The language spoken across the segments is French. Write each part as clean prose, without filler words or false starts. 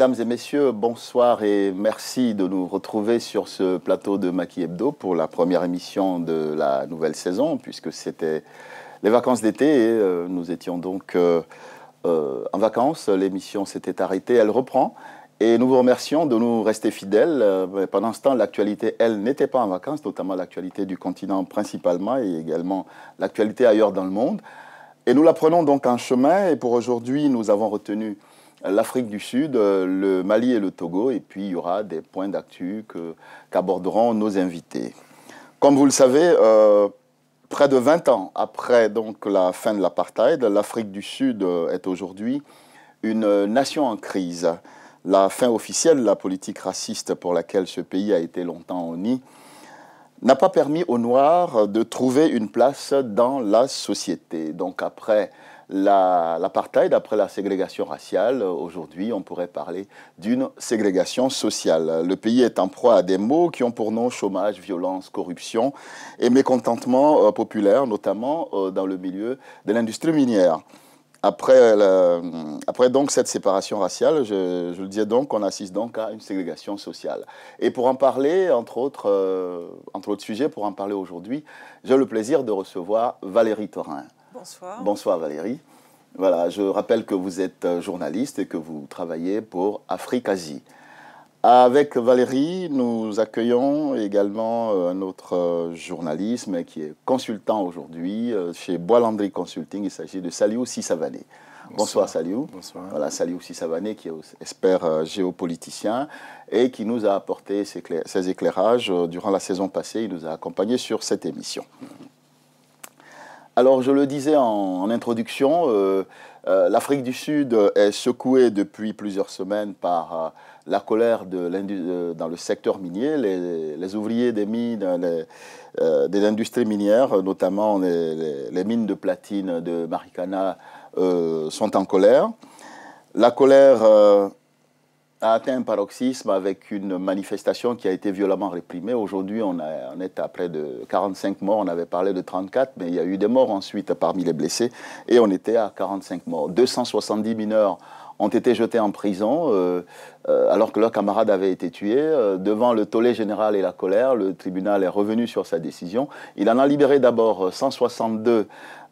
Mesdames et messieurs, bonsoir et merci de nous retrouver sur ce plateau de Maki Hebdo pour la première émission de la nouvelle saison, puisque c'était les vacances d'été et nous étions donc en vacances. L'émission s'était arrêtée, elle reprend et nous vous remercions de nous rester fidèles. Pendant ce temps, l'actualité, elle, n'était pas en vacances, notamment l'actualité du continent principalement et également l'actualité ailleurs dans le monde. Et nous la prenons donc en chemin et pour aujourd'hui, nous avons retenu l'Afrique du Sud, le Mali et le Togo, et puis il y aura des points d'actu qu'aborderont nos invités. Comme vous le savez, près de 20 ans après donc, la fin de l'apartheid, l'Afrique du Sud est aujourd'hui une nation en crise. La fin officielle de la politique raciste pour laquelle ce pays a été longtemps honni n'a pas permis aux Noirs de trouver une place dans la société. Donc après l'apartheid, après la ségrégation raciale, aujourd'hui, on pourrait parler d'une ségrégation sociale. Le pays est en proie à des maux qui ont pour nom chômage, violence, corruption et mécontentement populaire, notamment dans le milieu de l'industrie minière. Après donc cette séparation raciale, je le disais donc, on assiste donc à une ségrégation sociale. Et pour en parler, entre autres sujets, pour en parler aujourd'hui, j'ai le plaisir de recevoir Valérie Thorin. Bonsoir. Bonsoir Valérie. Voilà, je rappelle que vous êtes journaliste et que vous travaillez pour Afrique-Asie. Avec Valérie, nous accueillons également un autre journaliste mais qui est consultant aujourd'hui chez Bois Landry Consulting. Il s'agit de Saliou Sissavané. Bonsoir Saliou. Bonsoir. Voilà, Saliou Sissavané qui est expert géopoliticien et qui nous a apporté ses éclairages durant la saison passée. Il nous a accompagnés sur cette émission. Alors, je le disais en introduction, l'Afrique du Sud est secouée depuis plusieurs semaines par la colère dans le secteur minier. Les ouvriers des mines, des industries minières, notamment les mines de platine de Marikana, sont en colère. La colère a atteint un paroxysme avec une manifestation qui a été violemment réprimée. Aujourd'hui, on est à près de 45 morts. On avait parlé de 34, mais il y a eu des morts ensuite parmi les blessés. Et on était à 45 morts. 270 mineurs ont été jetés en prison alors que leurs camarades avaient été tués. Devant le tollé général et la colère, le tribunal est revenu sur sa décision. Il en a libéré d'abord 162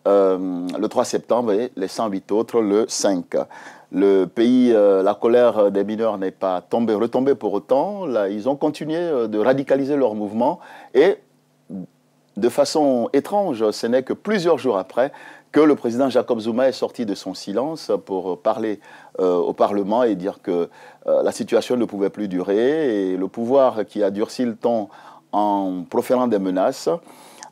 le 3 septembre et les 108 autres le 5. Le pays, la colère des mineurs n'est pas retombée pour autant. Là, ils ont continué de radicaliser leur mouvement et de façon étrange, ce n'est que plusieurs jours après que le président Jacob Zuma est sorti de son silence pour parler au Parlement et dire que la situation ne pouvait plus durer et le pouvoir qui a durci le ton en proférant des menaces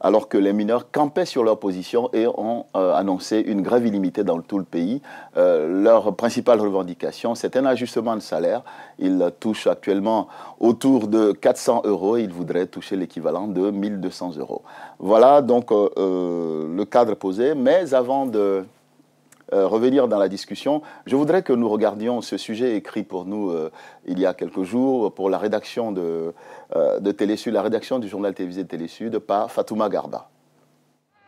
alors que les mineurs campaient sur leur position et ont annoncé une grève illimitée dans tout le pays. Leur principale revendication, c'est un ajustement de salaire. Ils touchent actuellement autour de 400 €. Ils voudraient toucher l'équivalent de 1200 €. Voilà donc le cadre posé. Mais avant de revenir dans la discussion, je voudrais que nous regardions ce sujet écrit pour nous il y a quelques jours pour la rédaction de Télésud, la rédaction du journal télévisé de Télésud par Fatouma Garba.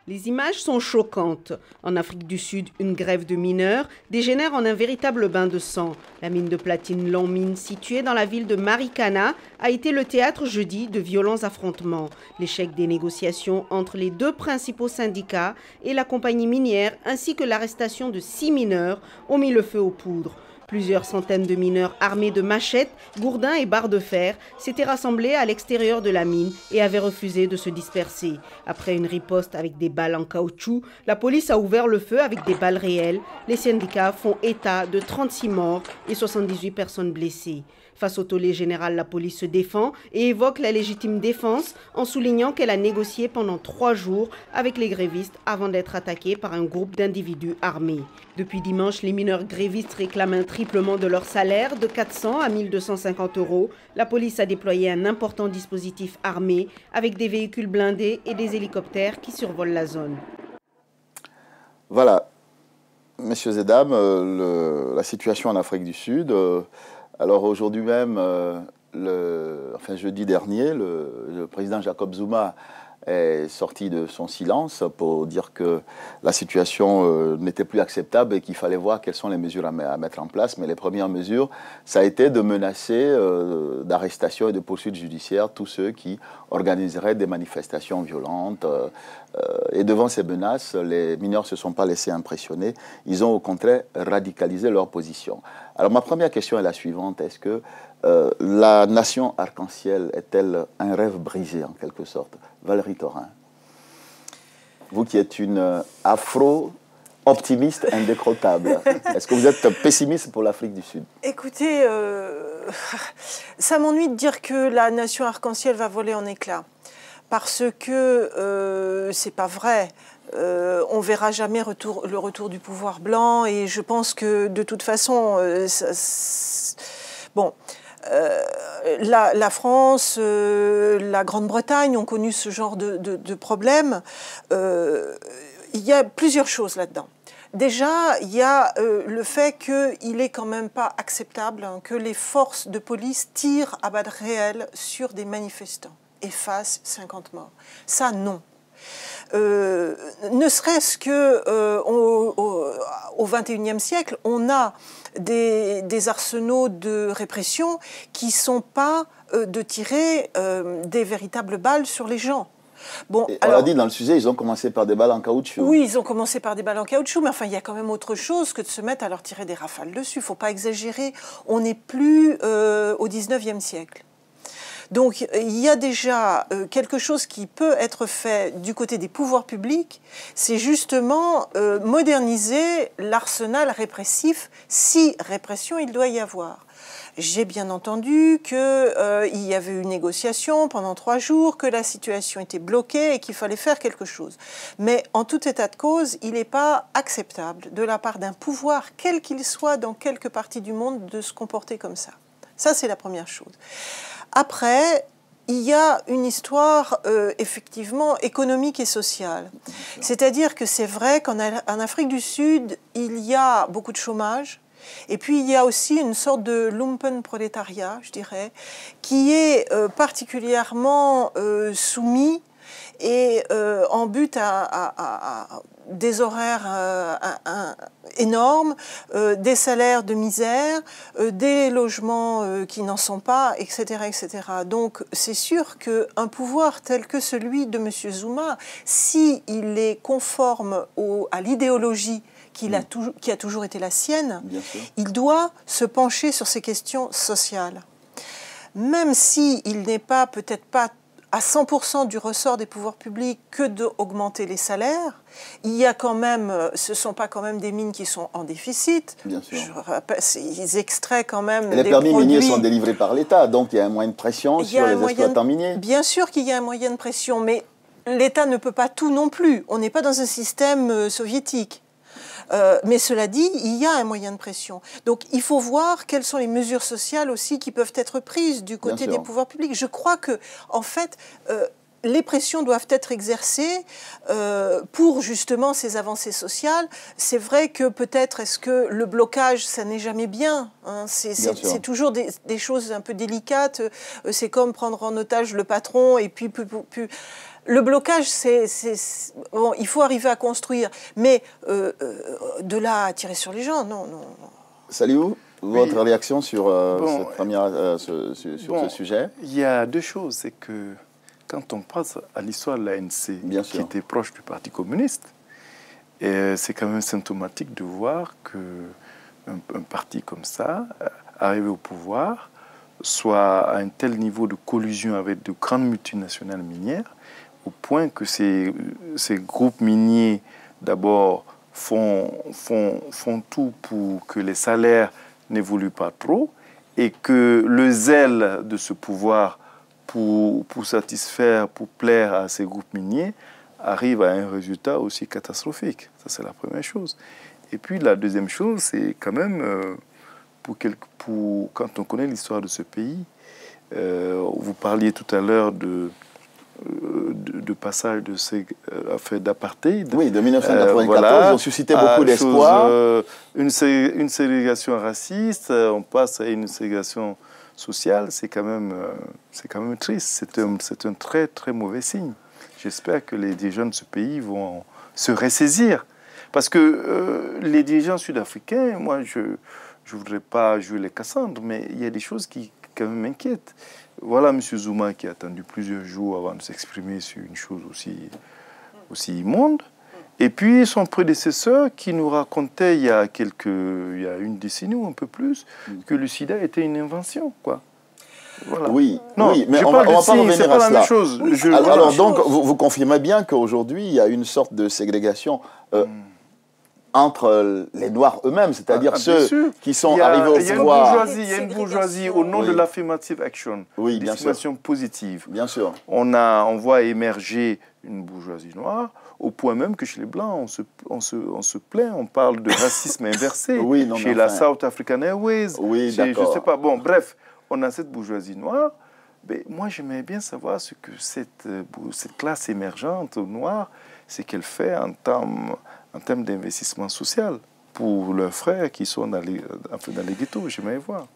Les images sont choquantes. En Afrique du Sud, une grève de mineurs dégénère en un véritable bain de sang. La mine de platine Longmine, située dans la ville de Marikana, a été le théâtre jeudi de violents affrontements. L'échec des négociations entre les deux principaux syndicats et la compagnie minière, ainsi que l'arrestation de 6 mineurs, ont mis le feu aux poudres. Plusieurs centaines de mineurs armés de machettes, gourdins et barres de fer s'étaient rassemblés à l'extérieur de la mine et avaient refusé de se disperser. Après une riposte avec des balles en caoutchouc, la police a ouvert le feu avec des balles réelles. Les syndicats font état de 36 morts et 78 personnes blessées. Face au tollé général, la police se défend et évoque la légitime défense en soulignant qu'elle a négocié pendant 3 jours avec les grévistes avant d'être attaquée par un groupe d'individus armés. Depuis dimanche, les mineurs grévistes réclament un triplement de leur salaire de 400 à 1250 €. La police a déployé un important dispositif armé avec des véhicules blindés et des hélicoptères qui survolent la zone. Voilà, messieurs et dames, la situation en Afrique du Sud. Alors aujourd'hui même, jeudi dernier, le président Jacob Zuma est sorti de son silence pour dire que la situation n'était plus acceptable et qu'il fallait voir quelles sont les mesures à mettre en place. Mais les premières mesures, ça a été de menacer d'arrestation et de poursuites judiciaires tous ceux qui organiseraient des manifestations violentes. Et devant ces menaces, les mineurs ne se sont pas laissés impressionner. Ils ont au contraire radicalisé leur position. Alors ma première question est la suivante. Est-ce que la nation arc-en-ciel est-elle un rêve brisé en quelque sorte? Valérie Taurin, vous qui êtes une afro-optimiste indécrottable, est-ce que vous êtes pessimiste pour l'Afrique du Sud? Écoutez, ça m'ennuie de dire que la nation arc-en-ciel va voler en éclats. Parce que c'est pas vrai. On verra jamais le retour du pouvoir blanc et je pense que de toute façon, bon, la France, la Grande-Bretagne ont connu ce genre de problème. Il y a plusieurs choses là-dedans. Déjà, il y a le fait qu'il n'est quand même pas acceptable que les forces de police tirent à balles réelles sur des manifestants et fassent 50 morts. Ça, non. Ne serait-ce qu'au XXIe siècle, on a des arsenaux de répression qui ne sont pas de tirer des véritables balles sur les gens. Bon, alors, on l'a dit dans le sujet, ils ont commencé par des balles en caoutchouc. Oui, ils ont commencé par des balles en caoutchouc, mais enfin, il y a quand même autre chose que de se mettre à leur tirer des rafales dessus. Il ne faut pas exagérer. On n'est plus au XIXe siècle. Donc, il y a déjà quelque chose qui peut être fait du côté des pouvoirs publics, c'est justement moderniser l'arsenal répressif, si répression il doit y avoir. J'ai bien entendu qu'il y avait eu une négociation pendant 3 jours, que la situation était bloquée et qu'il fallait faire quelque chose. Mais en tout état de cause, il n'est pas acceptable de la part d'un pouvoir, quel qu'il soit dans quelque partie du monde, de se comporter comme ça. Ça, c'est la première chose. Après, il y a une histoire effectivement économique et sociale. C'est-à-dire que c'est vrai qu'en Afrique du Sud, il y a beaucoup de chômage. Et puis, il y a aussi une sorte de lumpenprolétariat, je dirais, qui est particulièrement soumis et en but à des horaires énormes, des salaires de misère, des logements qui n'en sont pas, etc., etc. Donc, c'est sûr qu'un pouvoir tel que celui de M. Zuma, s'il est conforme à l'idéologie qui a toujours été la sienne, il doit se pencher sur ces questions sociales. Même s'il n'est pas, peut-être pas à 100% du ressort des pouvoirs publics que d'augmenter les salaires, il y a quand même, ce ne sont pas quand même des mines qui sont en déficit. Bien sûr. Je rappelle, ils extraient quand même les des permis produits. miniers sont délivrés par l'État, donc il y a un moyen de pression sur les exploitants miniers. Bien sûr qu'il y a un moyen de pression, mais l'État ne peut pas tout non plus. On n'est pas dans un système soviétique. Mais cela dit, il y a un moyen de pression. Donc, il faut voir quelles sont les mesures sociales aussi qui peuvent être prises du côté des pouvoirs publics. Je crois que, en fait, les pressions doivent être exercées pour justement ces avancées sociales. C'est vrai que peut-être est-ce que le blocage, ça n'est jamais bien. Hein, c'est toujours des choses un peu délicates. C'est comme prendre en otage le patron et puis le blocage, bon, il faut arriver à construire, mais de là à tirer sur les gens, non. Saliou, votre réaction sur, ce sujet? Il y a 2 choses. C'est que quand on passe à l'histoire de l'ANC, qui était proche du Parti communiste, c'est quand même symptomatique de voir qu'un parti comme ça, arrivé au pouvoir, soit à un tel niveau de collusion avec de grandes multinationales minières, au point que ces groupes miniers, d'abord, font tout pour que les salaires n'évoluent pas trop et que le zèle de ce pouvoir pour satisfaire, pour plaire à ces groupes miniers, arrive à un résultat aussi catastrophique. Ça, c'est la première chose. Et puis, la deuxième chose, c'est quand même, quand on connaît l'histoire de ce pays, vous parliez tout à l'heure de passage de ces affaires d'apartheid. Oui, de 1994, ils ont suscité beaucoup d'espoir. Une ségrégation raciste, on passe à une ségrégation sociale, c'est quand même triste. C'est un très, très mauvais signe. j'espère que les dirigeants de ce pays vont se ressaisir. Parce que les dirigeants sud-africains, moi, je ne voudrais pas jouer les Cassandres, mais il y a des choses qui quand même m'inquiètent. Voilà M. Zuma qui a attendu plusieurs jours avant de s'exprimer sur une chose aussi immonde. Et puis son prédécesseur qui nous racontait il y a une décennie ou un peu plus que le sida était une invention, quoi. Voilà. Oui, non, oui, mais on va pas revenir à cela. Chose. Oui, alors donc, vous confirmez bien qu'aujourd'hui, il y a une sorte de ségrégation entre les Noirs eux-mêmes, c'est-à-dire ceux qui sont arrivés au pouvoir. Il y a une bourgeoisie au nom de l'affirmative action, discrimination positive. Bien sûr. On voit émerger une bourgeoisie noire, au point même que chez les Blancs, on se plaint, on parle de racisme inversé chez la South African Airways. Oui, d'accord. Je sais pas. Bon, bref, on a cette bourgeoisie noire. Mais moi, j'aimerais bien savoir ce que cette classe émergente noire, c'est qu'elle fait en termes d'investissement social pour leurs frères qui sont dans les ghettos. J'aimerais voir.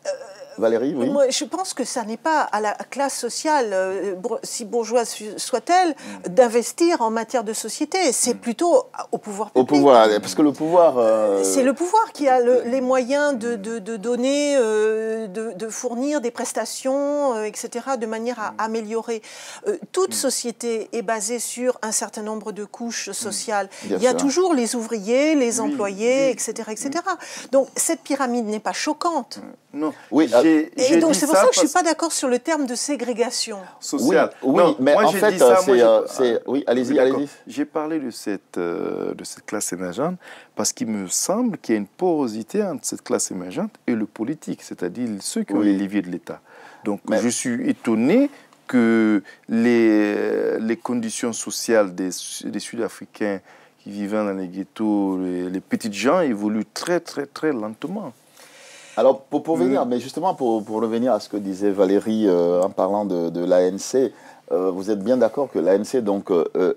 Valérie, oui. Moi, je pense que ça n'est pas à la classe sociale, si bourgeoise soit-elle, d'investir en matière de société. C'est plutôt au pouvoir public. Au pouvoir, parce que le pouvoir... C'est le pouvoir qui a les moyens de donner, de fournir des prestations, etc., de manière à améliorer. Toute société est basée sur un certain nombre de couches sociales. Il y a toujours les ouvriers, les employés, etc., etc. Donc, cette pyramide n'est pas choquante. Non. Oui, et donc c'est pour ça que je ne suis pas d'accord sur le terme de ségrégation sociale. Oui, non, mais en fait, c'est... Oui, allez-y. J'ai parlé de cette classe émergente parce qu'il me semble qu'il y a une porosité entre cette classe émergente et le politique, c'est-à-dire ceux qui ont les leviers de l'État. Donc je suis étonné que les conditions sociales des Sud-Africains qui vivent dans les ghettos, les petites gens, évoluent très, très, très lentement. Alors, pour revenir, mais justement, pour revenir à ce que disait Valérie en parlant de l'ANC, vous êtes bien d'accord que l'ANC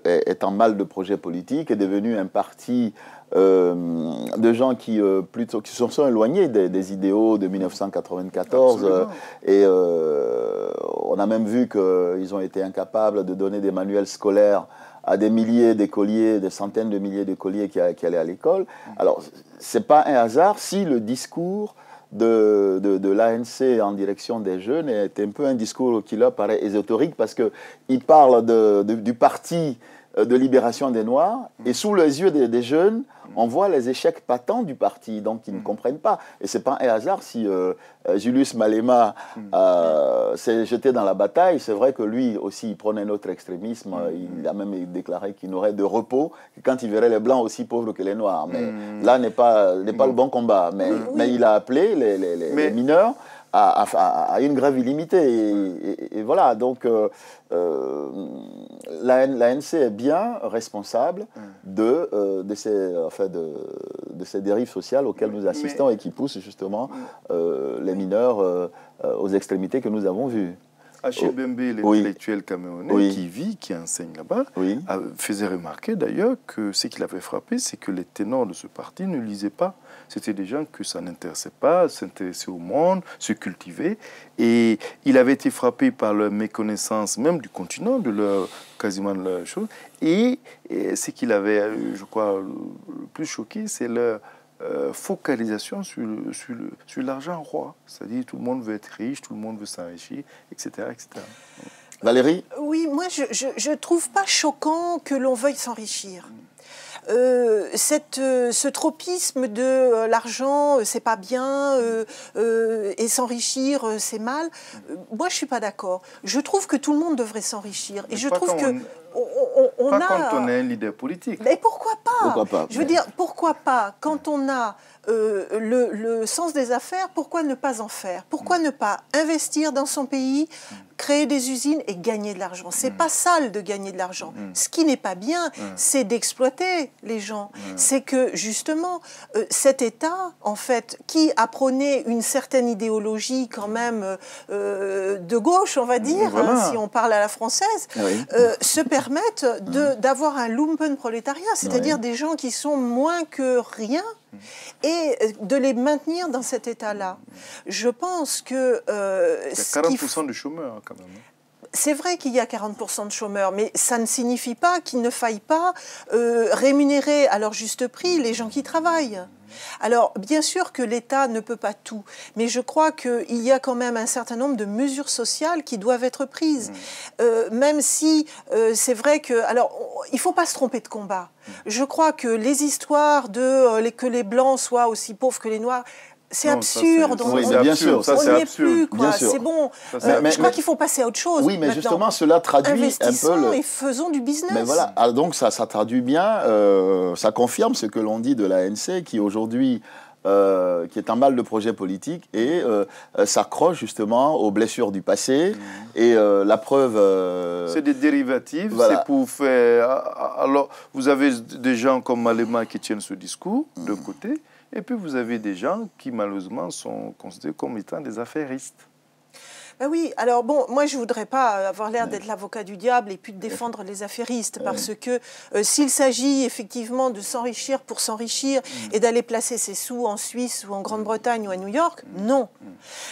est en mal de projet politique, est devenu un parti de gens qui se sont éloignés des idéaux de 1994. Et on a même vu qu'ils ont été incapables de donner des manuels scolaires à des milliers d'écoliers, des centaines de milliers d'écoliers qui allaient à l'école. Alors, ce n'est pas un hasard si le discours de l'ANC en direction des jeunes est un peu un discours qui leur paraît ésotérique parce qu'il parle du parti de libération des Noirs et sous les yeux des jeunes, on voit les échecs patents du parti, donc ils ne comprennent pas. Et ce n'est pas un hasard si Julius Malema s'est jeté dans la bataille. C'est vrai que lui aussi, il prenait un autre extrémisme. Il a même déclaré qu'il n'aurait de repos que quand il verrait les Blancs aussi pauvres que les Noirs. Mais là n'est pas le bon combat. Mais il a appelé les mineurs à une grève illimitée. Et voilà, donc l'ANC est bien responsable de ces dérives sociales auxquelles nous assistons et qui poussent justement les mineurs aux extrémités que nous avons vues. Achille Bembe, l'intellectuel camerounais qui enseigne là-bas, faisait remarquer d'ailleurs que ce qui l'avait frappé, c'est que les ténors de ce parti ne lisaient pas. C'était des gens que ça n'intéressait pas, s'intéresser au monde, se cultiver. Et il avait été frappé par leur méconnaissance même du continent, quasiment de leur chose. Et ce qu'il avait, je crois, le plus choqué, c'est leur focalisation sur l'argent roi. C'est-à-dire tout le monde veut être riche, tout le monde veut s'enrichir, etc., etc. Valérie ? Oui, moi je ne trouve pas choquant que l'on veuille s'enrichir. Ce tropisme de l'argent, c'est pas bien, et s'enrichir, c'est mal, moi je suis pas d'accord. Je trouve que tout le monde devrait s'enrichir. Et je trouve que quand on est un leader politique. Mais pourquoi pas ? Je veux dire, pourquoi pas ? Quand on a le sens des affaires, pourquoi ne pas en faire ? Pourquoi ne pas investir dans son pays, créer des usines et gagner de l'argent ? C'est pas sale de gagner de l'argent. Ce qui n'est pas bien, c'est d'exploiter les gens. C'est que, justement, cet État, en fait, qui a prôné une certaine idéologie quand même de gauche, on va dire, si on parle à la française, se permettent d'avoir un lumpenprolétariat, c'est-à-dire des gens qui sont moins que rien, et de les maintenir dans cet état-là. Je pense que... il y a 40% de chômeurs, quand même. c'est vrai qu'il y a 40% de chômeurs, mais ça ne signifie pas qu'il ne faille pas rémunérer à leur juste prix les gens qui travaillent. Alors, bien sûr que l'État ne peut pas tout, mais je crois qu'il y a quand même un certain nombre de mesures sociales qui doivent être prises. Même si c'est vrai que... Alors, il ne faut pas se tromper de combat. Je crois que les histoires que les Blancs soient aussi pauvres que les Noirs... C'est absurde. Oui, bien sûr, ça c'est absurde. C'est bon. Je crois qu'il faut passer à autre chose. Oui, mais justement, cela traduit un peu et faisons du business. Mais voilà, donc ça traduit bien, ça confirme ce que l'on dit de l'ANC, qui aujourd'hui, qui est un mal de projet politique et s'accroche justement aux blessures du passé. Et la preuve... c'est des dérivatifs, voilà. C'est pour faire... Alors, vous avez des gens comme Malema qui tiennent ce discours, d'un côté. Et puis vous avez des gens qui malheureusement sont considérés comme étant des affairistes. Ben oui, alors bon, moi je ne voudrais pas avoir l'air d'être l'avocat du diable et puis de défendre les affairistes parce que s'il s'agit effectivement de s'enrichir pour s'enrichir et d'aller placer ses sous en Suisse ou en Grande-Bretagne ou à New York, non.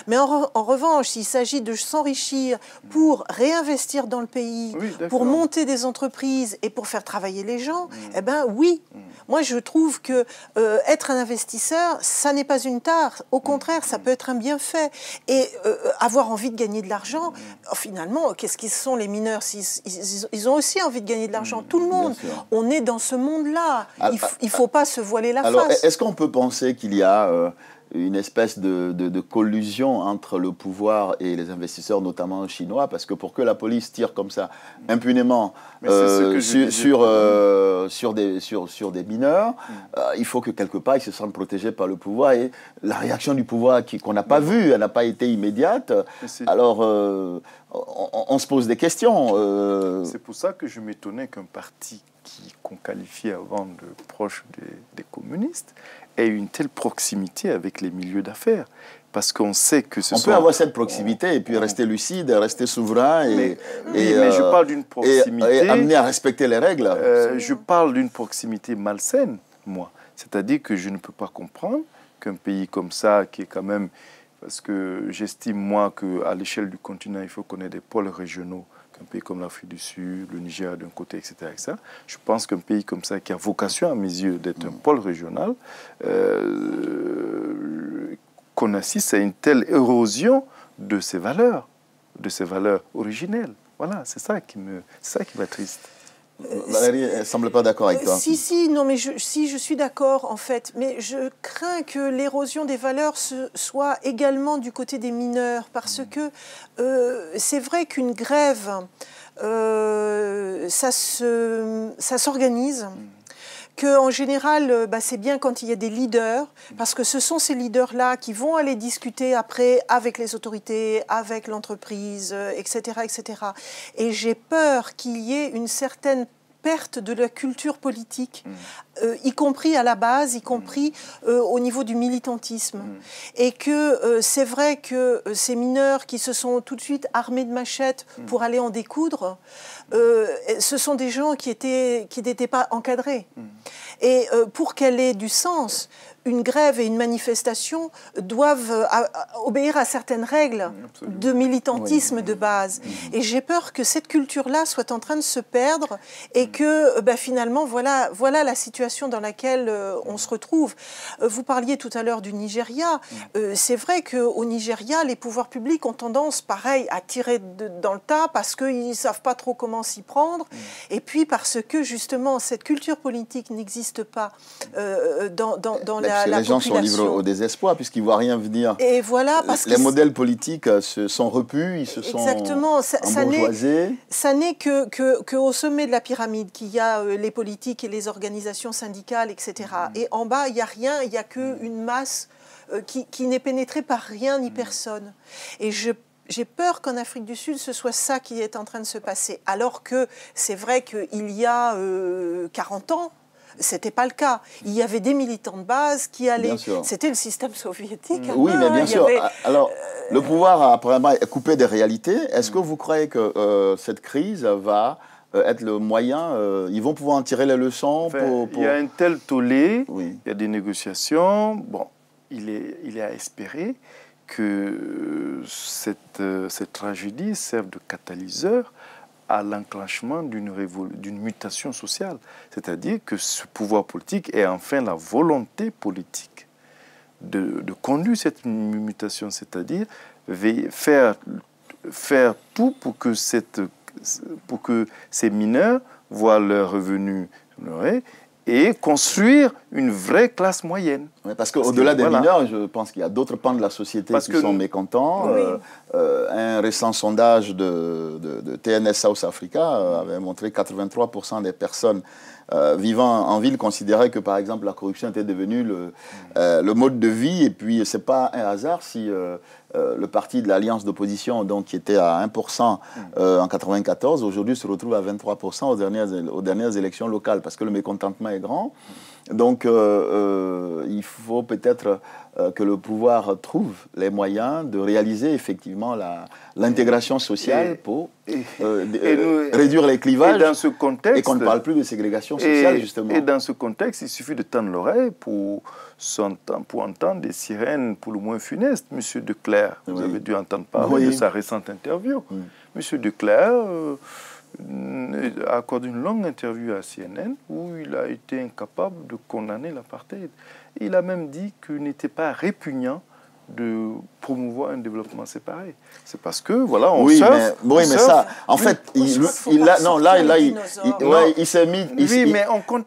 Mais en revanche, s'il s'agit de s'enrichir pour réinvestir dans le pays, pour monter des entreprises et pour faire travailler les gens, eh bien oui. Moi je trouve que être un investisseur, ça n'est pas une tare. Au contraire, ça peut être un bienfait. Et avoir envie de gagner de l'argent, finalement, qu'est-ce qu'ils sont les mineurs? Ils ont aussi envie de gagner de l'argent, tout le monde. On est dans ce monde-là. Il ne faut pas se voiler la face. Alors, est-ce qu'on peut penser qu'il y a une espèce de collusion entre le pouvoir et les investisseurs, notamment chinois? Parce que pour que la police tire comme ça, impunément, sur des mineurs, il faut que quelque part ils se sentent protégés par le pouvoir. Et la réaction du pouvoir qu'on n'a pas vue, elle n'a pas été immédiate. Alors, on se pose des questions. C'est pour ça que je m'étonnais qu'un parti qu'on qualifiait avant de proche des communistes ait une telle proximité avec les milieux d'affaires. Parce qu'on sait que on peut avoir cette proximité et puis rester lucide, rester souverain mais je parle d'une proximité... Et amener à respecter les règles. Je parle d'une proximité malsaine, moi. C'est-à-dire que je ne peux pas comprendre qu'un pays comme ça, qui est quand même... Parce que j'estime, moi, qu'à l'échelle du continent, il faut qu'on ait des pôles régionaux. Un pays comme l'Afrique du Sud, le Niger d'un côté, etc., etc. Je pense qu'un pays comme ça, qui a vocation à mes yeux d'être un pôle régional, qu'on assiste à une telle érosion de ses valeurs originelles. Voilà, c'est ça qui m'attriste. Valérie, elle ne semble pas d'accord avec toi. Non, mais je suis d'accord, en fait. Mais je crains que l'érosion des valeurs soit également du côté des mineurs, parce que c'est vrai qu'une grève, ça s'organise. Qu'en général, c'est bien quand il y a des leaders, parce que ce sont ces leaders-là qui vont aller discuter après avec les autorités, avec l'entreprise, etc., etc. Et j'ai peur qu'il y ait une certaine perte de la culture politique, y compris à la base, y compris au niveau du militantisme. Et que c'est vrai que ces mineurs qui se sont tout de suite armés de machettes pour aller en découdre, ce sont des gens qui n'étaient pas encadrés. Et pour qu'elle ait du sens, une grève et une manifestation doivent obéir à certaines règles de militantisme de base. Et j'ai peur que cette culture-là soit en train de se perdre et que finalement, voilà la situation dans laquelle on se retrouve. Vous parliez tout à l'heure du Nigeria. C'est vrai qu'au Nigeria, les pouvoirs publics ont tendance, pareil, à tirer dans le tas parce qu'ils ne savent pas trop comment s'y prendre. Et puis parce que, justement, cette culture politique n'existe pas dans la les gens sont livrés au désespoir puisqu'ils ne voient rien venir. Et voilà, parce les modèles politiques se sont repus, ils se sont embourgeoisés. Ça n'est qu'au sommet de la pyramide qu'il y a les politiques et les organisations syndicales, etc. Et en bas, il n'y a rien, il n'y a qu'une masse qui n'est pénétrée par rien ni personne. Et j'ai peur qu'en Afrique du Sud, ce soit ça qui est en train de se passer. Alors que c'est vrai qu'il y a 40 ans, c'était pas le cas. Il y avait des militants de base qui allaient... C'était le système soviétique. Oui, mais bien sûr. Alors, le pouvoir a apparemment coupé des réalités. Est-ce que vous croyez que cette crise va être le moyen... ils vont pouvoir en tirer les leçons pour... Il y a un tel tollé, il y a des négociations. Bon, il est à espérer que cette tragédie serve de catalyseur à l'enclenchement d'une mutation sociale. C'est-à-dire que ce pouvoir politique ait enfin la volonté politique de conduire cette mutation, c'est-à-dire faire tout pour que ces mineurs voient leurs revenus honorés et construire une vraie classe moyenne. Oui, parce qu'au-delà des mineurs, je pense qu'il y a d'autres pans de la société qui sont mécontents. Oui. Un récent sondage de TNS South Africa avait montré que 83% des personnes vivant en ville considéraient que, par exemple, la corruption était devenue le mode de vie. Et puis, ce n'est pas un hasard si le parti de l'alliance d'opposition, donc, qui était à 1% en 1994, aujourd'hui se retrouve à 23% aux dernières élections locales, parce que le mécontentement est grand. Donc, il faut peut-être que le pouvoir trouve les moyens de réaliser effectivement l'intégration sociale pour réduire les clivages. Et dans ce contexte, et qu'on ne parle plus de ségrégation sociale, justement. Et dans ce contexte, il suffit de tendre l'oreille pour entendre des sirènes pour le moins funestes. Monsieur Declercq, vous avez dû entendre parler de sa récente interview. Monsieur Declercq a accordé une longue interview à CNN où il a été incapable de condamner l'apartheid. Il a même dit qu'il n'était pas répugnant de promouvoir un développement séparé. C'est parce que, voilà, on surfe. Mais ça, en fait, il s'est mis...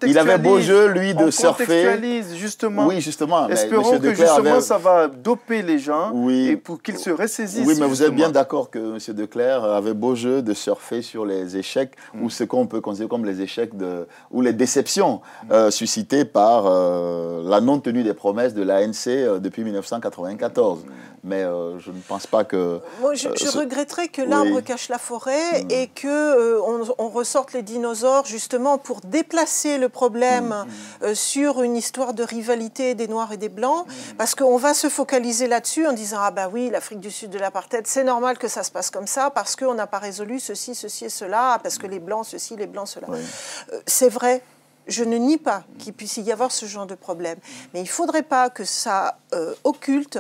Il avait beau jeu, lui, de surfer. Contextualise, justement. Oui, justement. Espérons que, justement, ça va doper les gens et pour qu'ils se ressaisissent. Oui, mais vous êtes bien d'accord que M. Declercq avait beau jeu de surfer sur les échecs, ou ce qu'on peut considérer comme les échecs ou les déceptions suscitées par la non-tenue des promesses de l'ANC depuis 1994. Mais je ne pense pas que... Moi, je regretterais que l'arbre cache la forêt et qu'on ressorte les dinosaures justement pour déplacer le problème sur une histoire de rivalité des Noirs et des Blancs, parce qu'on va se focaliser là-dessus en disant « Ah bah oui, l'Afrique du Sud de l'apartheid, c'est normal que ça se passe comme ça, parce qu'on n'a pas résolu ceci, ceci et cela, parce que les Blancs, ceci, les Blancs, cela. » C'est vrai. Je ne nie pas qu'il puisse y avoir ce genre de problème, mais il ne faudrait pas que ça occulte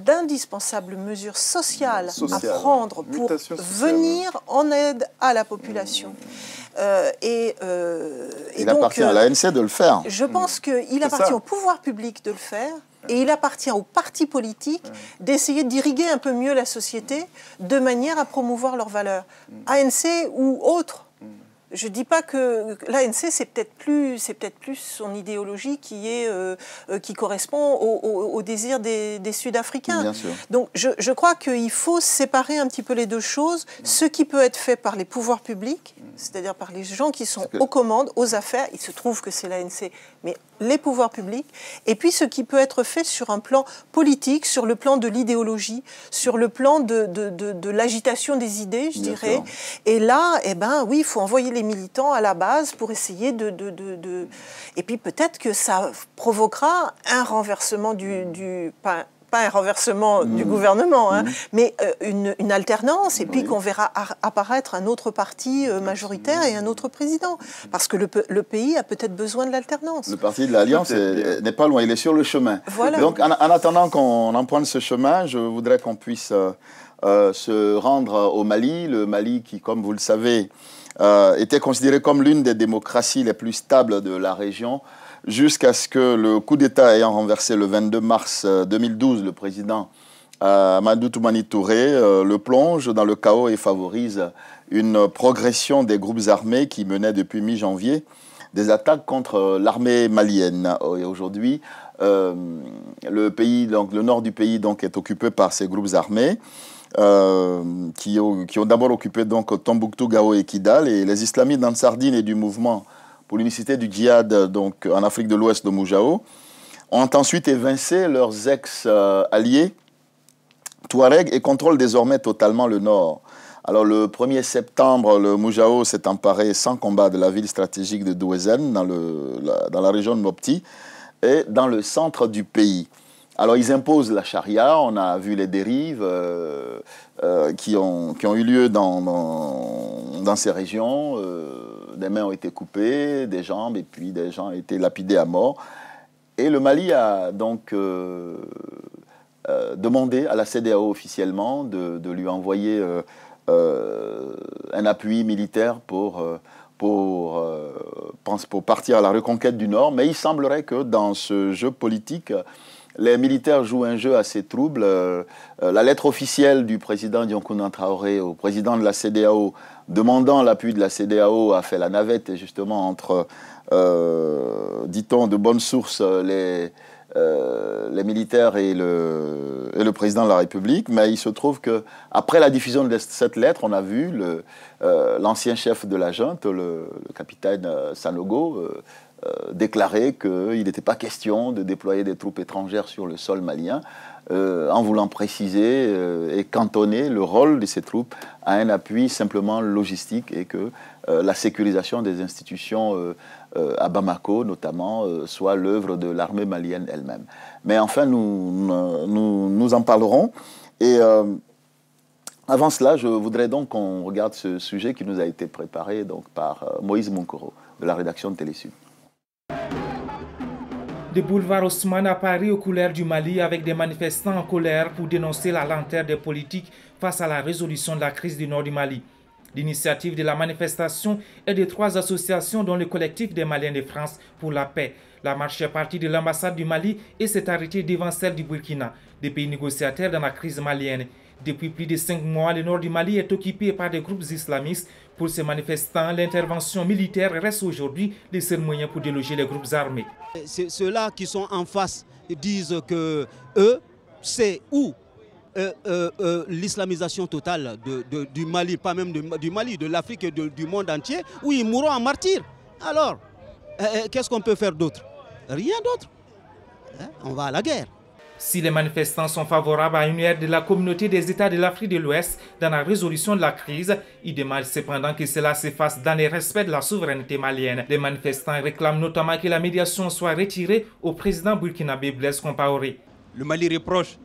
d'indispensables mesures sociales à prendre pour venir en aide à la population. Il appartient à l'ANC de le faire. Je pense qu'il appartient au pouvoir public de le faire. Et il appartient aux partis politiques d'essayer d'irriguer un peu mieux la société de manière à promouvoir leurs valeurs. ANC ou autres. Je ne dis pas que l'ANC, c'est peut-être plus son idéologie qui correspond au désir des Sud-Africains. Bien sûr. Donc je crois qu'il faut séparer un petit peu les deux choses. Ce qui peut être fait par les pouvoirs publics, c'est-à-dire par les gens qui sont aux commandes, aux affaires, il se trouve que c'est l'ANC, mais les pouvoirs publics, et puis ce qui peut être fait sur un plan politique, sur le plan de l'idéologie, sur le plan de l'agitation des idées, je dirais. Sûr. Et là, oui, il faut envoyer les militants à la base pour essayer Et puis peut-être que ça provoquera un renversement pas un renversement du gouvernement, mais une alternance, et puis qu'on verra apparaître un autre parti majoritaire et un autre président. Parce que le pays a peut-être besoin de l'alternance. Le parti de l'Alliance n'est pas loin, il est sur le chemin. Voilà. Donc en attendant qu'on emprunte ce chemin, je voudrais qu'on puisse se rendre au Mali. Le Mali qui, comme vous le savez, était considéré comme l'une des démocraties les plus stables de la région, jusqu'à ce que le coup d'État ayant renversé le 22 mars 2012, le président Amadou Toumani Touré le plonge dans le chaos et favorise une progression des groupes armés qui menaient depuis mi-janvier des attaques contre l'armée malienne. Et aujourd'hui, le nord du pays donc, est occupé par ces groupes armés qui ont d'abord occupé donc, Tombouctou, Gao et Kidal, et les islamistes d'Ansardine et du mouvement pour l'unicité du djihad donc, en Afrique de l'Ouest de Moujao, ont ensuite évincé leurs ex-alliés Touareg et contrôlent désormais totalement le nord. Alors le 1er septembre, le Moujao s'est emparé sans combat de la ville stratégique de Douézen, dans la région de Mopti, et dans le centre du pays. Alors ils imposent la charia, on a vu les dérives qui ont eu lieu dans ces régions. Des mains ont été coupées, des jambes, et puis des gens ont été lapidés à mort. Et le Mali a donc demandé à la CEDEAO officiellement de lui envoyer un appui militaire pour partir à la reconquête du Nord. Mais il semblerait que dans ce jeu politique, les militaires jouent un jeu assez trouble. La lettre officielle du président Dioncounda Traoré au président de la CEDEAO demandant l'appui de la CEDEAO a fait la navette justement entre, dit-on de bonnes sources, les militaires et le président de la République. Mais il se trouve qu'après la diffusion de cette lettre, on a vu l'ancien chef de la junte, le capitaine Sanogo, déclarer qu'il n'était pas question de déployer des troupes étrangères sur le sol malien, en voulant préciser et cantonner le rôle de ces troupes à un appui simplement logistique et que la sécurisation des institutions à Bamako, notamment, soit l'œuvre de l'armée malienne elle-même. Mais enfin, nous en parlerons. Et avant cela, je voudrais donc qu'on regarde ce sujet qui nous a été préparé donc, par Moïse Monkoro, de la rédaction de Télésud. De boulevard Haussmann à Paris aux couleurs du Mali avec des manifestants en colère pour dénoncer la lenteur des politiques face à la résolution de la crise du nord du Mali. L'initiative de la manifestation est de 3 associations dont le collectif des Maliens de France pour la paix. La marche est partie de l'ambassade du Mali et s'est arrêtée devant celle du Burkina, des pays négociateurs dans la crise malienne. Depuis plus de 5 mois, le nord du Mali est occupé par des groupes islamistes. Pour ces manifestants, l'intervention militaire reste aujourd'hui le seul moyen pour déloger les groupes armés. Ceux-là qui sont en face disent que eux, c'est où l'islamisation totale du Mali, pas même du Mali, de l'Afrique et du monde entier, où ils mourront en martyrs. Alors, qu'est-ce qu'on peut faire d'autre? Rien d'autre. On va à la guerre. Si les manifestants sont favorables à une aide de la communauté des États de l'Afrique de l'Ouest dans la résolution de la crise, ils demandent cependant que cela se fasse dans le respect de la souveraineté malienne. Les manifestants réclament notamment que la médiation soit retirée au président burkinabé Blaise Compaoré. Le Mali reproche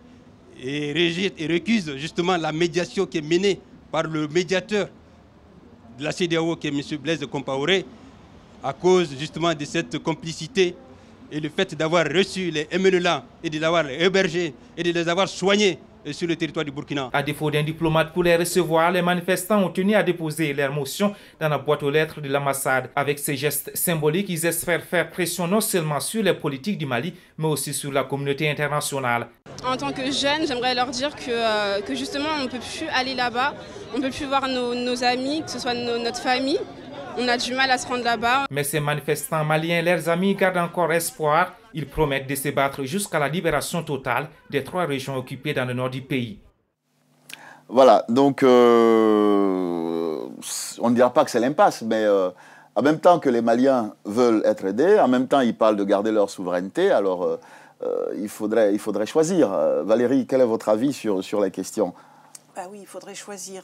et rejette et récuse justement la médiation qui est menée par le médiateur de la CEDEAO qui est M. Blaise Compaoré à cause justement de cette complicité et le fait d'avoir reçu les MNLA et de les avoir hébergés et de les avoir soignés sur le territoire du Burkina. À défaut d'un diplomate pour les recevoir, les manifestants ont tenu à déposer leur motion dans la boîte aux lettres de l'ambassade. Avec ces gestes symboliques, ils espèrent faire pression non seulement sur les politiques du Mali, mais aussi sur la communauté internationale. En tant que jeune, j'aimerais leur dire que justement, on ne peut plus aller là-bas, on ne peut plus voir nos amis, que ce soit notre famille. On a du mal à se rendre là-bas. Mais ces manifestants maliens, leurs amis, gardent encore espoir. Ils promettent de se battre jusqu'à la libération totale des 3 régions occupées dans le nord du pays. Voilà, donc on ne dira pas que c'est l'impasse, mais en même temps que les Maliens veulent être aidés, en même temps ils parlent de garder leur souveraineté, alors il faudrait choisir. Valérie, quel est votre avis sur la question? Ah oui, il faudrait choisir.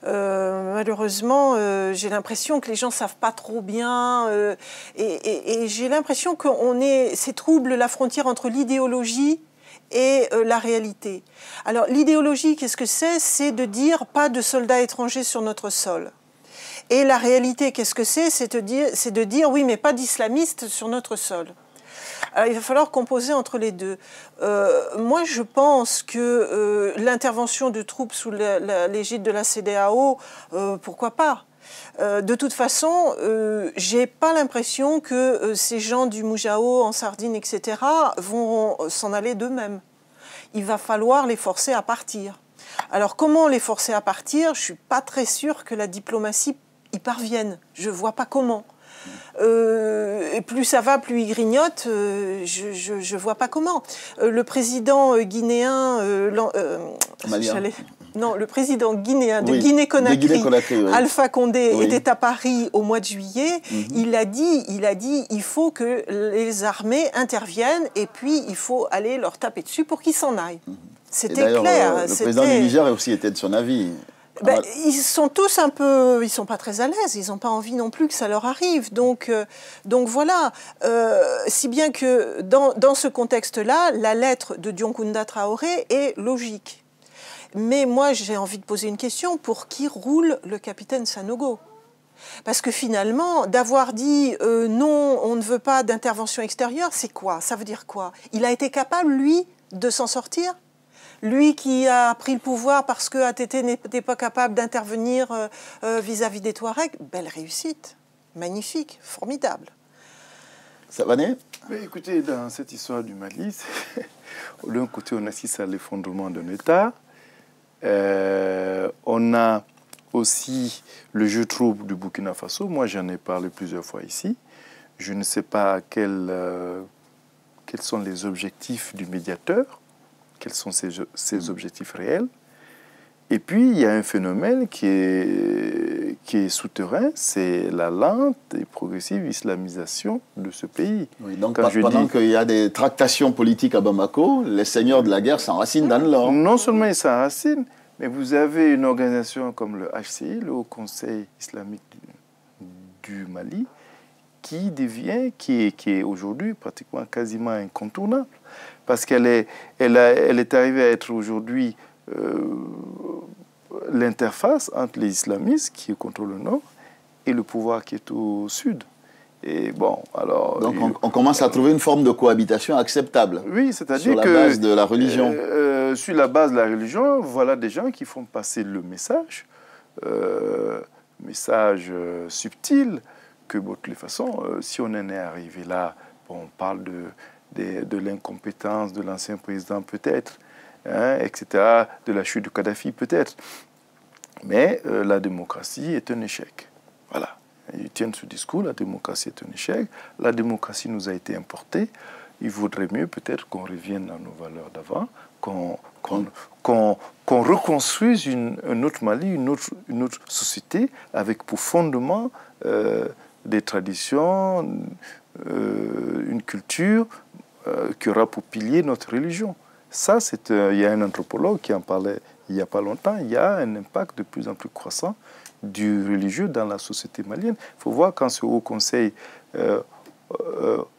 Malheureusement, j'ai l'impression que les gens ne savent pas trop bien et j'ai l'impression que c'est trouble la frontière entre l'idéologie et la réalité. Alors l'idéologie, qu'est-ce que c'est? C'est de dire pas de soldats étrangers sur notre sol. Et la réalité, qu'est-ce que c'est? C'est de dire oui, mais pas d'islamistes sur notre sol. Alors, il va falloir composer entre les deux. Moi, je pense que l'intervention de troupes sous l'égide de la CEDEAO, pourquoi pas? De toute façon, j'ai pas l'impression que ces gens du Moujao, en Sardine, etc., vont s'en aller d'eux-mêmes. Il va falloir les forcer à partir. Alors, comment les forcer à partir? Je suis pas très sûre que la diplomatie y parvienne. Je vois pas comment. Et plus ça va, plus il grignote, je vois pas comment. Le président guinéen, le président guinéen de Guinée-Conakry, oui. Alpha Condé, oui. Était à Paris au mois de juillet. Il a dit, il faut que les armées interviennent et puis il faut aller leur taper dessus pour qu'ils s'en aillent. C'était clair. Le président du Niger a aussi été de son avis. Ben, ils sont tous un peu, ils sont pas très à l'aise, ils n'ont pas envie non plus que ça leur arrive. Donc voilà, si bien que dans ce contexte-là, la lettre de Dioncounda Traoré est logique. Mais moi, j'ai envie de poser une question, pour qui roule le capitaine Sanogo? Parce que finalement, d'avoir dit non, on ne veut pas d'intervention extérieure, c'est quoi? Ça veut dire quoi? Il a été capable, lui, de s'en sortir. Lui qui a pris le pouvoir parce que ATT n'était pas capable d'intervenir vis-à-vis des Touaregs, belle réussite, magnifique, formidable. Savané? Écoutez, dans cette histoire du Mali, d'un côté, on assiste à l'effondrement d'un État. On a aussi le jeu trouble du Burkina Faso. Moi, j'en ai parlé plusieurs fois ici. Je ne sais pas quels sont les objectifs du médiateur, quels sont ses objectifs réels. Et puis, il y a un phénomène qui est souterrain, c'est la lente et progressive islamisation de ce pays. Oui, donc, pendant qu'il y a des tractations politiques à Bamako, les seigneurs de la guerre s'enracinent dans le nord. Non seulement ils s'enracinent, mais vous avez une organisation comme le HCI, le Haut Conseil islamique du Mali, qui est aujourd'hui pratiquement quasiment incontournable. Parce qu'elle est arrivée à être aujourd'hui l'interface entre les islamistes qui contrôlent le nord et le pouvoir qui est au sud. Et bon, alors... Donc on commence à trouver une forme de cohabitation acceptable. Oui, c'est-à-dire sur la base de la religion. Sur la base de la religion, voilà des gens qui font passer le message, message subtil, que bon, de toutes les façons, si on en est arrivé là, bon, on parle de l'incompétence de l'ancien président peut-être, hein, etc., de la chute de Kadhafi peut-être. Mais la démocratie est un échec. Voilà. Ils tiennent ce discours, la démocratie est un échec. La démocratie nous a été importée. Il vaudrait mieux peut-être qu'on revienne à nos valeurs d'avant, qu'on reconstruise un autre Mali, une autre société avec pour fondement des traditions, une culture qui aura pour pilier notre religion. Ça, il y a un anthropologue qui en parlait il n'y a pas longtemps. Il y a un impact de plus en plus croissant du religieux dans la société malienne. Il faut voir quand ce Haut Conseil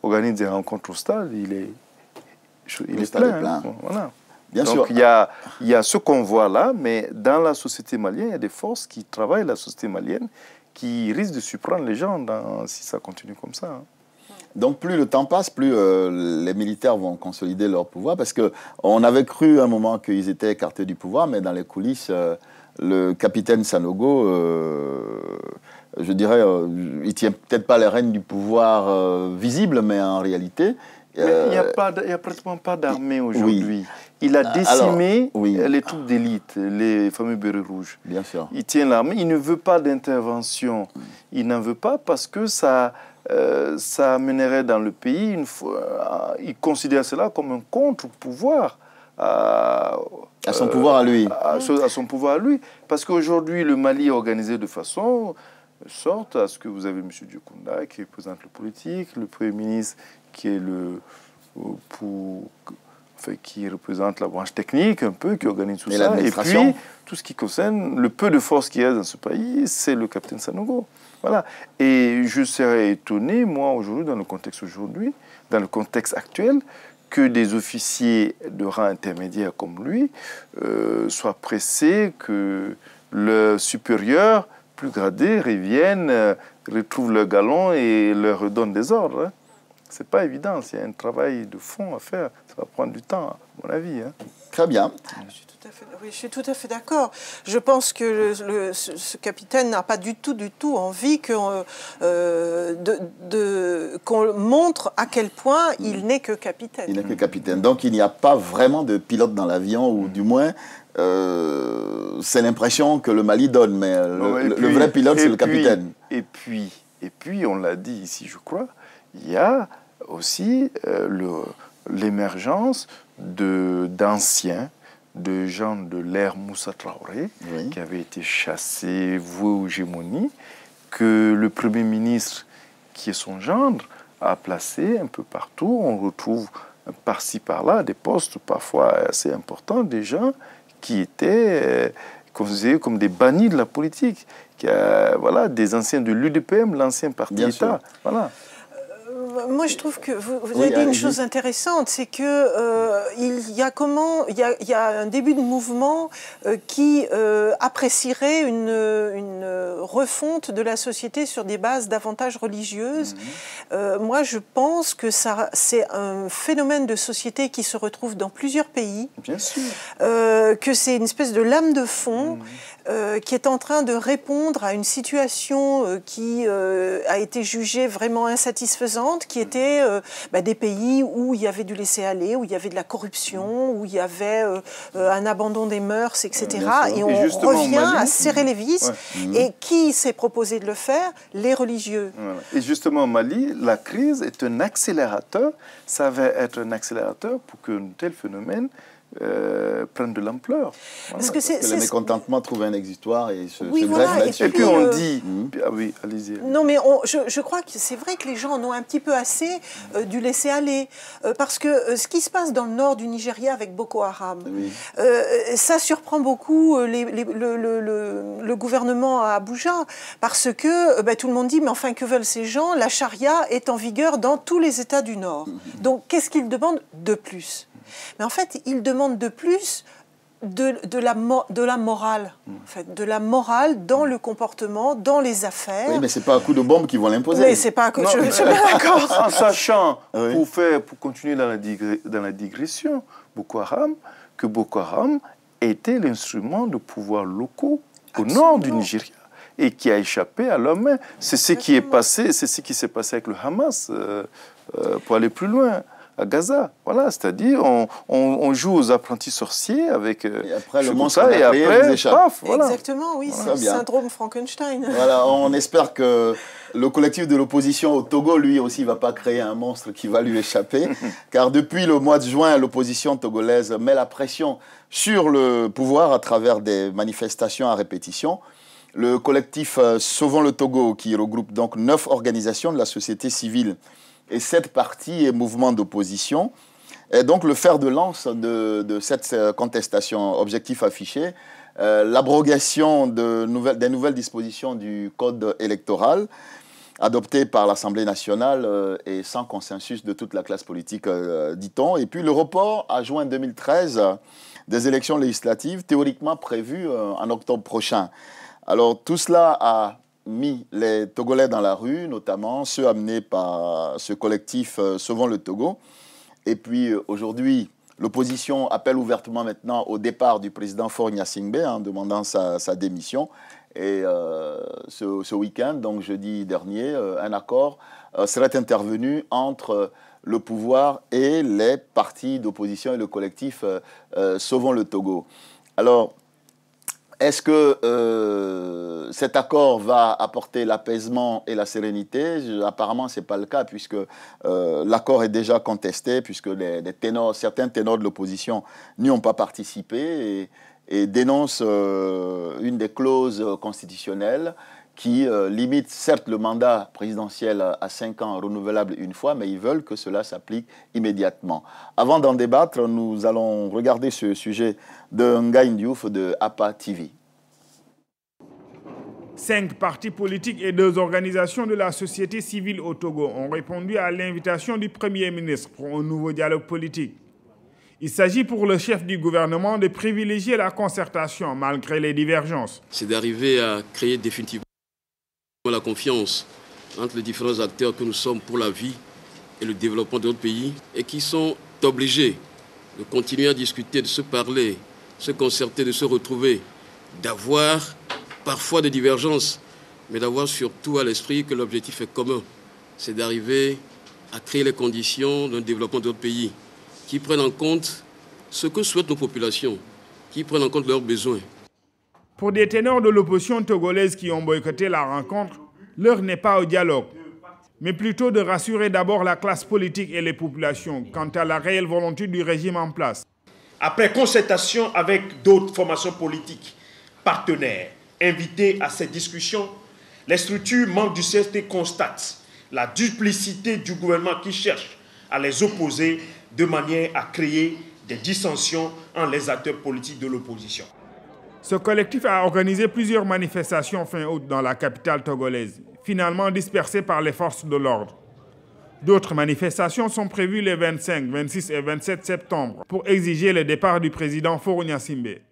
organise des rencontres au stade, il est plein. Hein. Voilà. Bien Donc, sûr. Il y a ce qu'on voit là, mais dans la société malienne, il y a des forces qui travaillent la société malienne qui risquent de surprendre les gens si ça continue comme ça. Hein. Donc plus le temps passe, plus les militaires vont consolider leur pouvoir, parce qu'on avait cru à un moment qu'ils étaient écartés du pouvoir, mais dans les coulisses, le capitaine Sanogo, je dirais, il ne tient peut-être pas les rênes du pouvoir visible, mais en réalité... il n'y a pratiquement pas d'armée aujourd'hui. Oui. Il a décimé les troupes d'élite, les fameux bérets rouges. Bien sûr. Il tient l'armée, il ne veut pas d'intervention. Il n'en veut pas parce que ça amènerait dans le pays, il considère cela comme un contre-pouvoir à son pouvoir à lui. À son pouvoir à lui. Parce qu'aujourd'hui, le Mali est organisé de façon sorte à ce que vous avez M. Diokounda qui représente le politique, le Premier ministre qui est qui représente la branche technique un peu, qui organise tout ça. Et puis, tout ce qui concerne le peu de force qu'il y a dans ce pays, c'est le capitaine Sanogo. Voilà. Et je serais étonné, moi, aujourd'hui, dans le contexte actuel, que des officiers de rang intermédiaire comme lui soient pressés que le supérieur, plus gradé, revienne, retrouve le galon et leur redonne des ordres. Hein. C'est pas évident, il y a un travail de fond à faire. Ça va prendre du temps, à mon avis. Hein. Très bien. Je suis tout à fait d'accord. Je pense que ce capitaine n'a pas du tout envie qu'on montre à quel point il n'est que capitaine. Il n'est que capitaine. Donc il n'y a pas vraiment de pilote dans l'avion, ou du moins, c'est l'impression que le Mali donne, mais le vrai pilote, c'est le capitaine. Et puis, on l'a dit ici, je crois, il y a aussi l'émergence d'anciens, de gens de l'ère Moussa Traoré, qui avaient été chassés, voués aux gémonies, que le Premier ministre, qui est son gendre, a placé un peu partout. On retrouve par-ci, par-là, des postes parfois assez importants, des gens qui étaient considérés comme des bannis de la politique. Voilà, des anciens de l'UDPM, l'ancien parti État. Voilà. Moi, je trouve que vous avez dit une chose intéressante, c'est que il y a un début de mouvement qui apprécierait une refonte de la société sur des bases davantage religieuses. Moi, je pense que c'est un phénomène de société qui se retrouve dans plusieurs pays. Bien sûr. Que c'est une espèce de lame de fond qui est en train de répondre à une situation qui a été jugée vraiment insatisfaisante, qui était des pays où il y avait du laisser-aller, où il y avait de la corruption, où il y avait un abandon des mœurs, etc. Et on revient à serrer les vis. Et qui s'est proposé de le faire? Les religieux. Voilà. Et justement, au Mali, la crise est un accélérateur. Ça va être un accélérateur pour qu'un tel phénomène prennent de l'ampleur. Voilà. Parce que le mécontentement trouve un exutoire et se greffe là-dessus. Et puis on dit... Ah oui, allez-y. Non, mais je crois que c'est vrai que les gens en ont un petit peu assez du laisser-aller. Parce que ce qui se passe dans le nord du Nigeria avec Boko Haram, ça surprend beaucoup le gouvernement à Abuja. Parce que tout le monde dit, mais enfin, que veulent ces gens? La charia est en vigueur dans tous les États du Nord. Donc, qu'est-ce qu'ils demandent de plus? Mais en fait, ils demandent de plus de la morale, en fait, de la morale dans le comportement, dans les affaires. Oui, mais c'est pas à coup de bombe qu'ils vont l'imposer. Mais c'est pas à coup. Je suis bien d'accord. En sachant, pour continuer dans la digression, Boko Haram était l'instrument de pouvoirs locaux au nord du Nigeria et qui a échappé à leurs mains. C'est ce qui est passé, c'est ce qui s'est passé avec le Hamas pour aller plus loin. À Gaza, voilà, c'est-à-dire on joue aux apprentis sorciers avec et après le monstre et après paf, voilà. Exactement, oui, voilà. C'est le syndrome Frankenstein. Voilà, on espère que le collectif de l'opposition au Togo, lui aussi, va pas créer un monstre qui va lui échapper, car depuis le mois de juin, l'opposition togolaise met la pression sur le pouvoir à travers des manifestations à répétition. Le collectif Sauvons le Togo, qui regroupe donc 9 organisations de la société civile et 7 partis et mouvements d'opposition. Et donc, le fer de lance de cette contestation, objectif affiché, l'abrogation des nouvelles dispositions du code électoral adoptées par l'Assemblée nationale et sans consensus de toute la classe politique, dit-on. Et puis, le report à juin 2013 des élections législatives, théoriquement prévues en octobre prochain. Alors, tout cela a mis les Togolais dans la rue, notamment ceux amenés par ce collectif Sauvons le Togo. Et puis aujourd'hui, l'opposition appelle ouvertement maintenant au départ du président Faure Gnassingbé en demandant sa démission. Et ce week-end, donc jeudi dernier, un accord serait intervenu entre le pouvoir et les partis d'opposition et le collectif Sauvons le Togo. Alors, est-ce que cet accord va apporter l'apaisement et la sérénité? Apparemment, ce n'est pas le cas, puisque l'accord est déjà contesté, puisque certains ténors de l'opposition n'y ont pas participé et dénoncent une des clauses constitutionnelles qui limite certes le mandat présidentiel à 5 ans renouvelable une fois, mais ils veulent que cela s'applique immédiatement. Avant d'en débattre, nous allons regarder ce sujet de Ngagne Diouf de APA TV. 5 partis politiques et 2 organisations de la société civile au Togo ont répondu à l'invitation du Premier ministre pour un nouveau dialogue politique. Il s'agit pour le chef du gouvernement de privilégier la concertation malgré les divergences. C'est d'arriver à créer définitivement la confiance entre les différents acteurs que nous sommes pour la vie et le développement de notre pays et qui sont obligés de continuer à discuter, de se parler, de se concerter, de se retrouver, d'avoir parfois des divergences, mais d'avoir surtout à l'esprit que l'objectif est commun. C'est d'arriver à créer les conditions d'un développement de notre pays qui prennent en compte ce que souhaitent nos populations, qui prennent en compte leurs besoins. Pour des ténors de l'opposition togolaise qui ont boycotté la rencontre, l'heure n'est pas au dialogue, mais plutôt de rassurer d'abord la classe politique et les populations quant à la réelle volonté du régime en place. Après concertation avec d'autres formations politiques, partenaires, invités à ces discussions, les structures membres du CST constatent la duplicité du gouvernement qui cherche à les opposer de manière à créer des dissensions entre les acteurs politiques de l'opposition. Ce collectif a organisé plusieurs manifestations fin août dans la capitale togolaise, finalement dispersées par les forces de l'ordre. D'autres manifestations sont prévues les 25, 26 et 27 septembre pour exiger le départ du président Faure Gnassingbé.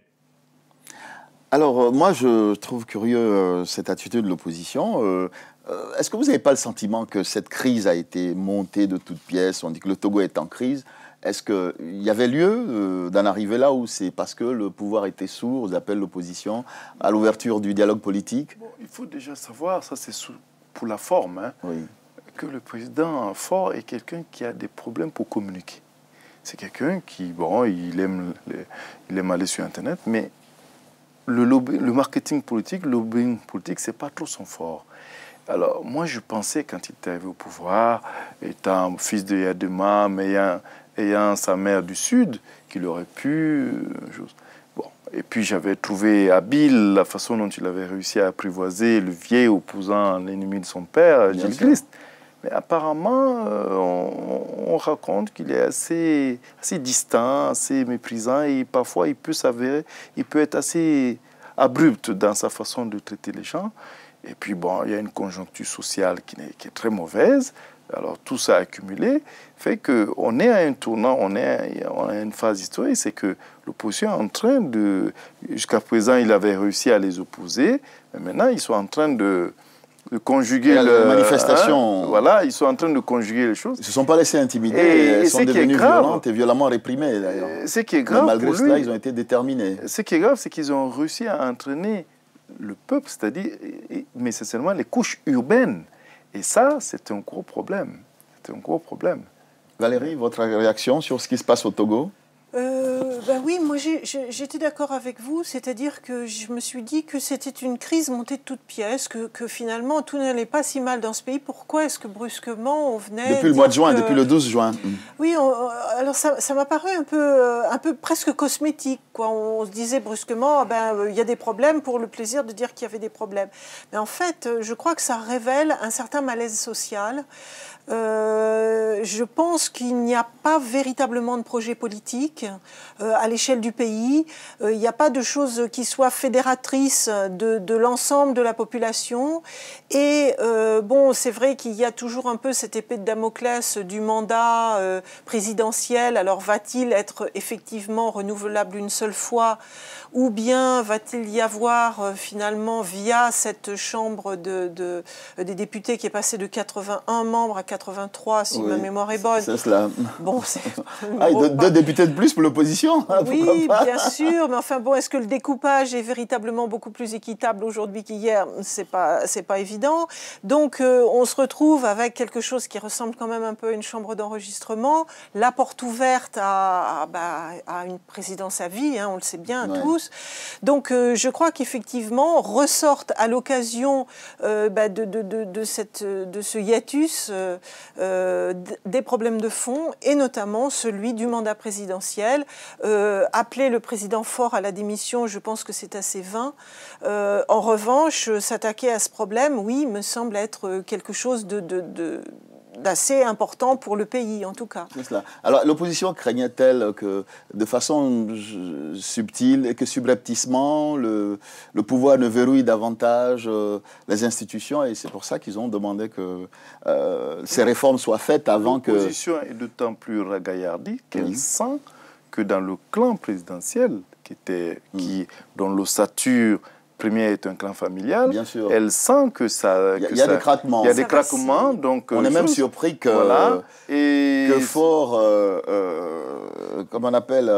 Alors, moi, je trouve curieux cette attitude de l'opposition. Est-ce que vous n'avez pas le sentiment que cette crise a été montée de toutes pièces? On dit que le Togo est en crise. Est-ce qu'il y avait lieu d'en arriver là, ou c'est parce que le pouvoir était sourd aux appels de l'opposition à l'ouverture du dialogue politique? Bon, il faut déjà savoir, ça c'est pour la forme, hein, oui, que le président Faure est quelqu'un qui a des problèmes pour communiquer. C'est quelqu'un qui, bon, il aime aller sur Internet, mais le marketing politique, le lobbying politique, c'est pas trop son fort. Alors, moi, je pensais, quand il était arrivé au pouvoir, étant fils de Yadema, mais ayant sa mère du Sud, qu'il aurait pu... Bon. Et puis, j'avais trouvé habile la façon dont il avait réussi à apprivoiser le vieil opposant, l'ennemi de son père, Gilles Christ. Mais apparemment, on raconte qu'il est assez distant, assez méprisant, et parfois, il peut être assez abrupt dans sa façon de traiter les gens. Et puis, bon, il y a une conjoncture sociale qui est très mauvaise. Alors, tout ça accumulé fait qu'on est à un tournant, on a une phase historique, c'est que l'opposition est en train de... Jusqu'à présent, il avait réussi à les opposer, mais maintenant, ils sont en train de conjuguer la manifestation. Voilà, ils sont en train de conjuguer les choses. Ils ne se sont pas laissés intimider, elles sont devenues violentes et violemment réprimées, d'ailleurs. Ce qui est grave, malgré cela, ils ont été déterminés. Ce qui est grave, c'est qu'ils ont réussi à entraîner le peuple, c'est-à-dire, mais c'est seulement les couches urbaines. Et ça, c'est un gros problème. C'est un gros problème. Valérie, votre réaction sur ce qui se passe au Togo? Ben oui, moi j'étais d'accord avec vous, c'est-à-dire que je me suis dit que c'était une crise montée de toutes pièces, que finalement tout n'allait pas si mal dans ce pays. Pourquoi est-ce que brusquement on venait... Depuis le mois de juin, depuis le 12 juin. Oui, alors ça m'a paru un peu presque cosmétique, quoi. On se disait brusquement, il y a des problèmes pour le plaisir de dire qu'il y avait des problèmes. Mais en fait, je crois que ça révèle un certain malaise social. Je pense qu'il n'y a pas véritablement de projet politique à l'échelle du pays. Il n'y a pas de choses qui soient fédératrices de l'ensemble de la population. Et bon, c'est vrai qu'il y a toujours un peu cette épée de Damoclès du mandat présidentiel. Alors va-t-il être effectivement renouvelable une seule fois, ou bien va-t-il y avoir finalement via cette chambre des députés qui est passée de 81 membres à 83, si ma mémoire est bonne. C'est cela. Bon, deux députés de plus pour l'opposition. Oui, bien sûr, mais enfin bon, est-ce que le découpage est véritablement beaucoup plus équitable aujourd'hui qu'hier? C'est pas évident. Donc on se retrouve avec quelque chose qui ressemble quand même un peu à une chambre d'enregistrement, la porte ouverte à une présidence à vie, hein, on le sait bien tous. Donc je crois qu'effectivement ressortent à l'occasion de ce hiatus des problèmes de fond, et notamment celui du mandat présidentiel. Appeler le président Faure à la démission, je pense que c'est assez vain. En revanche, s'attaquer à ce problème, oui, me semble être quelque chose d'assez important pour le pays, en tout cas. C'est cela. Alors, l'opposition craignait-elle que, de façon subtile et que subrepticement, le pouvoir ne verrouille davantage les institutions, et c'est pour ça qu'ils ont demandé que ces réformes soient faites avant que... L'opposition est d'autant plus ragaillardie qu'elle sent que dans le clan présidentiel, dont l'ossature première est un clan familial, bien sûr, elle sent que ça... Il y a des craquements. Il y a des craquements, donc... On est même surpris que, que Faure, comme on appelle...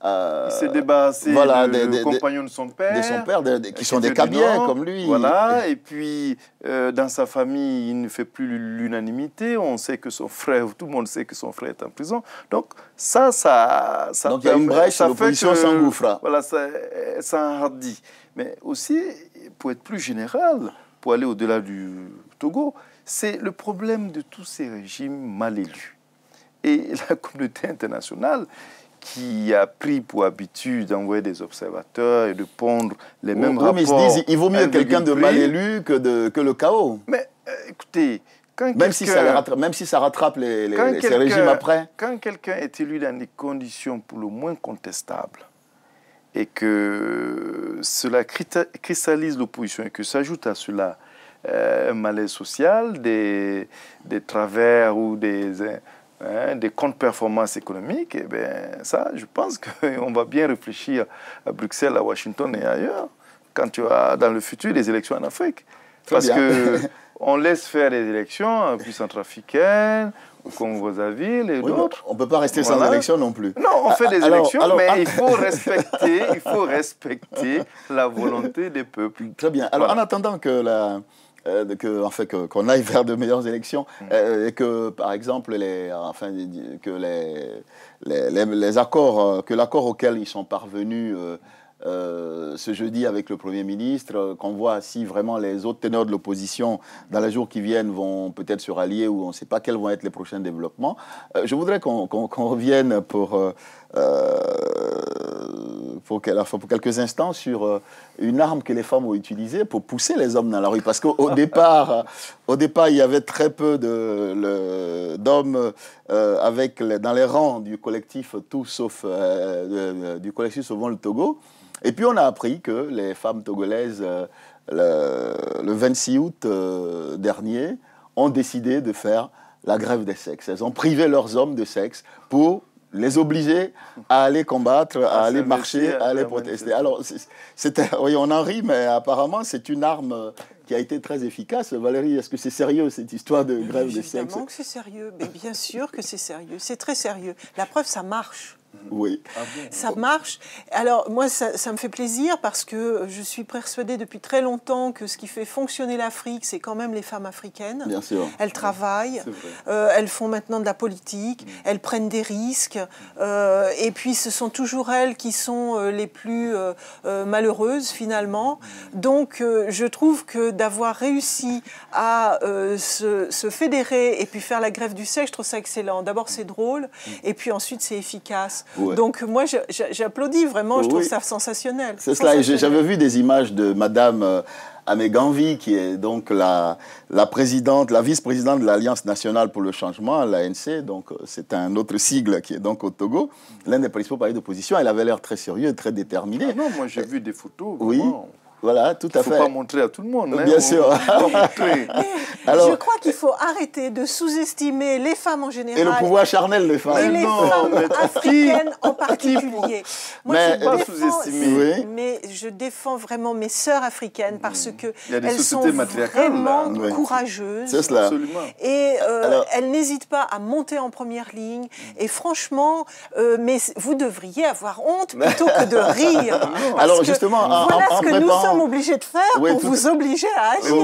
il s'est débarrassé des compagnons de son père. De son père, qui sont des cabiens comme lui. Voilà, et puis dans sa famille, il ne fait plus l'unanimité. On sait que son frère, tout le monde sait que son frère est en prison. Donc ça donc il y a une brèche, l'opposition s'engouffre. Voilà, ça enhardit. Mais aussi, pour être plus général, pour aller au-delà du Togo, c'est le problème de tous ces régimes mal élus. Et la communauté internationale, qui a pris pour habitude d'envoyer des observateurs et de pondre les mêmes rapports. Mais ils se disent, il vaut mieux quelqu'un de mal élu que le chaos. Mais écoutez, même si ça rattrape ces régimes après. Quand quelqu'un est élu dans des conditions pour le moins contestables, et que cela cristallise l'opposition, et que s'ajoute à cela un malaise social, des travers ou des contre-performances économiques, et bien ça, je pense qu'on va bien réfléchir à Bruxelles, à Washington et ailleurs, quand tu as dans le futur des élections en Afrique. Parce qu'on laisse faire les élections, puis centrafricaines, au Congo-Brazzaville et d'autres. On ne peut pas rester sans élections non plus. Non, on fait des élections, mais il faut respecter la volonté des peuples. Très bien. Alors, en attendant qu'on aille vers de meilleures élections et que, par exemple, les accords, que l'accord auquel ils sont parvenus ce jeudi avec le Premier ministre, qu'on voit si vraiment les autres teneurs de l'opposition dans les jours qui viennent vont peut-être se rallier ou on ne sait pas quels vont être les prochains développements. Je voudrais qu'on revienne pour quelques instants sur une arme que les femmes ont utilisée pour pousser les hommes dans la rue. Parce qu'au départ, il y avait très peu d'hommes dans les rangs du collectif Tout Sauf du collectif Sauvons le Togo. Et puis on a appris que les femmes togolaises, le 26 août dernier, ont décidé de faire la grève des sexes. Elles ont privé leurs hommes de sexe pour les obliger à aller combattre, à aller marcher, à aller protester. Alors, oui, on en rit, mais apparemment, c'est une arme qui a été très efficace. Valérie, est-ce que c'est sérieux, cette histoire de grève des sexes? Évidemment que c'est sérieux, mais bien sûr que c'est sérieux. C'est très sérieux. La preuve, ça marche. Oui. Ça marche. Alors, moi, ça me fait plaisir parce que je suis persuadée depuis très longtemps que ce qui fait fonctionner l'Afrique, c'est quand même les femmes africaines. Bien sûr. Elles travaillent, elles font maintenant de la politique, elles prennent des risques, et puis ce sont toujours elles qui sont les plus malheureuses, finalement. Donc, je trouve que d'avoir réussi à se fédérer et puis faire la grève du sexe, je trouve ça excellent. D'abord, c'est drôle, et puis ensuite, c'est efficace. Ouais. Donc moi, j'applaudis vraiment, je trouve ça sensationnel. C'est cela, j'avais vu des images de Madame Amé Ganvi, qui est donc la vice-présidente de l'Alliance nationale pour le changement, l'ANC, donc c'est un autre sigle qui est donc au Togo, l'un des principaux partis d'opposition. Elle avait l'air très sérieux, très déterminée. Ah non, moi j'ai vu des photos. Oui. Voilà, tout à fait. Il ne faut pas montrer à tout le monde. Bien sûr. Alors, je crois qu'il faut arrêter de sous-estimer les femmes en général. Et le pouvoir charnel des femmes. Et les femmes africaines en particulier. Moi, je défends vraiment mes sœurs africaines parce qu'elles sont vraiment courageuses. C'est cela. Et elles n'hésitent pas à monter en première ligne. Et franchement, mais vous devriez avoir honte plutôt que de rire. Alors justement, voilà ce que nous sommes obligés de faire pour vous obliger à agir.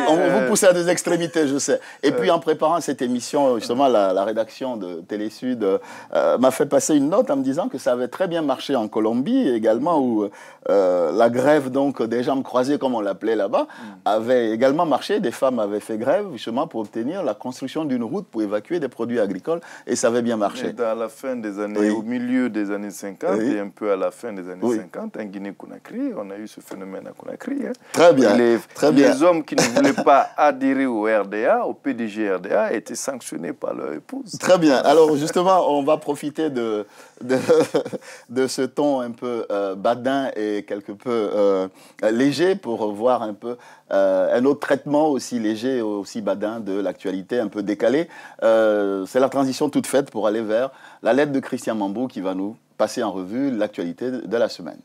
On vous pousse à des extrémités, je sais. Et puis en préparant cette émission, justement, la rédaction de Télésud m'a fait passer une note en me disant que ça avait très bien marché en Colombie également, où la grève donc des jambes croisées, comme on l'appelait là-bas, avait également marché. Des femmes avaient fait grève justement pour obtenir la construction d'une route pour évacuer des produits agricoles, et ça avait bien marché. À la fin des années, au milieu des années 50 et un peu à la fin des années 50, en Guinée-Conakry, on a eu ce phénomène à Conakry. Très bien. Les hommes qui ne voulaient pas adhérer au RDA, au PDG RDA, étaient sanctionnés par leur épouse. Très bien. Alors justement, on va profiter de ce ton un peu badin et quelque peu léger pour voir un peu un autre traitement aussi léger, aussi badin de l'actualité un peu décalée. C'est la transition toute faite pour aller vers la lettre de Christian Mambou qui va nous passer en revue l'actualité de la semaine.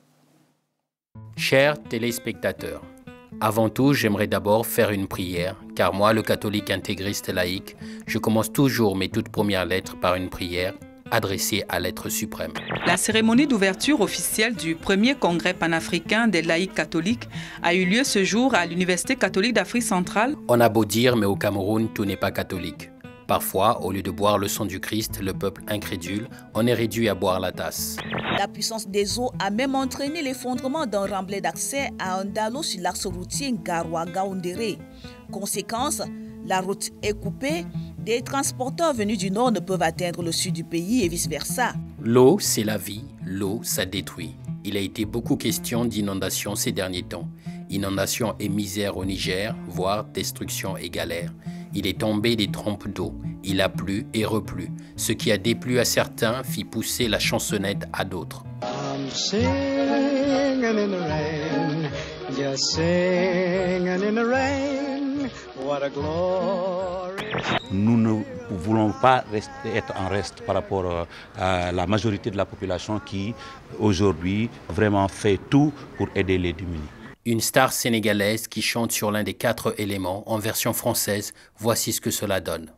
Chers téléspectateurs, avant tout, j'aimerais d'abord faire une prière, car moi, le catholique intégriste laïque, je commence toujours mes toutes premières lettres par une prière adressée à l'être suprême. La cérémonie d'ouverture officielle du premier congrès panafricain des laïcs catholiques a eu lieu ce jour à l'Université catholique d'Afrique centrale. On a beau dire, mais au Cameroun, tout n'est pas catholique. Parfois, au lieu de boire le sang du Christ, le peuple incrédule, on est réduit à boire la tasse. La puissance des eaux a même entraîné l'effondrement d'un remblai d'accès à Andalo sur l'axe routier Garoua-Gaoundéré. Conséquence, la route est coupée, des transporteurs venus du nord ne peuvent atteindre le sud du pays et vice-versa. L'eau, c'est la vie, l'eau, ça détruit. Il a été beaucoup question d'inondations ces derniers temps. Inondations et misère au Niger, voire destruction et galère. Il est tombé des trompes d'eau, il a plu et replu. Ce qui a déplu à certains fit pousser la chansonnette à d'autres. I'm singing in the rain, just singing in the rain. Nous ne voulons pas être en reste par rapport à la majorité de la population qui, aujourd'hui, vraiment fait tout pour aider les démunis. Une star sénégalaise qui chante sur l'un des 4 éléments en version française. Voici ce que cela donne.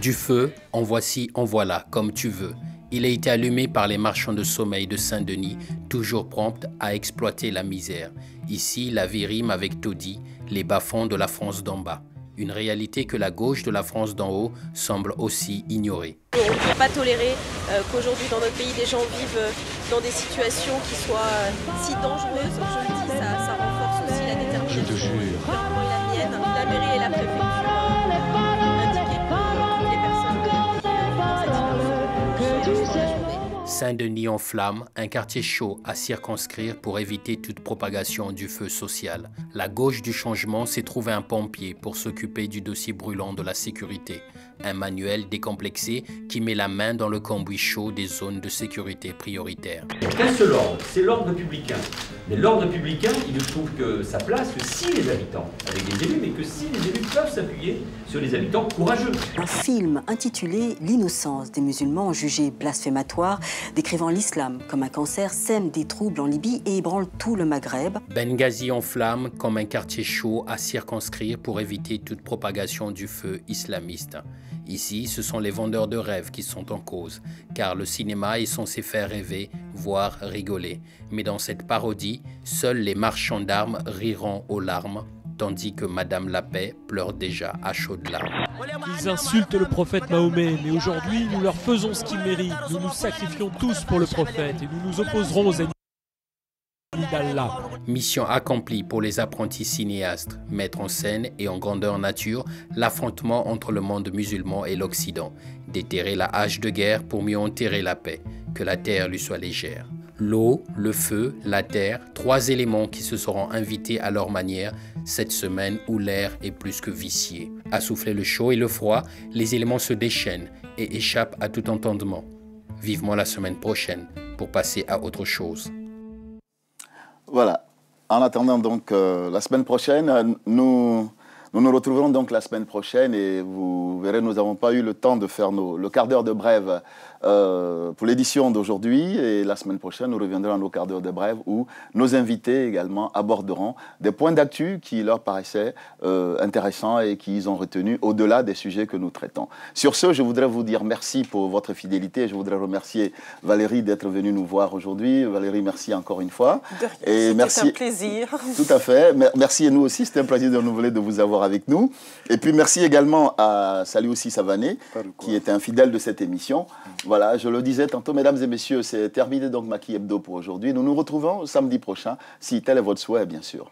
Du feu, en voici, en voilà, comme tu veux. Il a été allumé par les marchands de sommeil de Saint-Denis, toujours prompts à exploiter la misère. Ici, la vie rime avec taudis, les bas-fonds de la France d'en bas. Une réalité que la gauche de la France d'en haut semble aussi ignorer. On ne peut pas tolérer qu'aujourd'hui dans notre pays, des gens vivent dans des situations qui soient si dangereuses. Je le dis, ça renforce aussi la détermination. Je te jure. Et la mienne, la mairie et la préfecture indiquaient que toutes les personnes qui vivent dans cette situation. Saint-Denis en flammes, un quartier chaud à circonscrire pour éviter toute propagation du feu social. La gauche du changement s'est trouvé un pompier pour s'occuper du dossier brûlant de la sécurité. Un manuel décomplexé qui met la main dans le cambouis chaud des zones de sécurité prioritaires. Qu'un seul ordre, c'est l'ordre républicain. Mais l'ordre républicain, il ne trouve que sa place que si les habitants, avec des élus, mais que si les élus peuvent s'appuyer sur les habitants courageux. Un film intitulé « L'innocence des musulmans jugés blasphématoires » décrivant l'islam comme un cancer sème des troubles en Libye et ébranle tout le Maghreb. Benghazi en flammes comme un quartier chaud à circonscrire pour éviter toute propagation du feu islamiste. Ici, ce sont les vendeurs de rêves qui sont en cause, car le cinéma est censé faire rêver, voire rigoler. Mais dans cette parodie, seuls les marchands d'armes riront aux larmes, tandis que Madame la Paix pleure déjà à chaudes larmes. Ils insultent le prophète Mahomet, mais aujourd'hui, nous leur faisons ce qu'ils méritent. Nous nous sacrifions tous pour le prophète et nous nous opposerons aux ennemis d'Allah. Mission accomplie pour les apprentis cinéastes, mettre en scène et en grandeur nature l'affrontement entre le monde musulman et l'Occident, déterrer la hache de guerre pour mieux enterrer la paix, que la terre lui soit légère. L'eau, le feu, la terre, 3 éléments qui se seront invités à leur manière cette semaine où l'air est plus que vicié. À souffler le chaud et le froid, les éléments se déchaînent et échappent à tout entendement. Vivement la semaine prochaine pour passer à autre chose. Voilà. En attendant donc la semaine prochaine, nous nous retrouverons donc la semaine prochaine et vous verrez, nous n'avons pas eu le temps de faire le quart d'heure de brève pour l'édition d'aujourd'hui. Et la semaine prochaine, nous reviendrons à nos quarts d'heure de brève où nos invités également aborderont des points d'actu qui leur paraissaient intéressants et qu'ils ont retenus au-delà des sujets que nous traitons. Sur ce, je voudrais vous dire merci pour votre fidélité. Je voudrais remercier Valérie d'être venue nous voir aujourd'hui. Valérie, merci encore une fois. C'était un plaisir. Tout à fait. Merci et nous aussi. C'était un plaisir de renouveler de vous avoir avec nous. Et puis merci également à Saliou Savané, qui était un fidèle de cette émission. Voilà, je le disais tantôt, mesdames et messieurs, c'est terminé donc Maki Hebdo pour aujourd'hui. Nous nous retrouvons samedi prochain, si tel est votre souhait, bien sûr.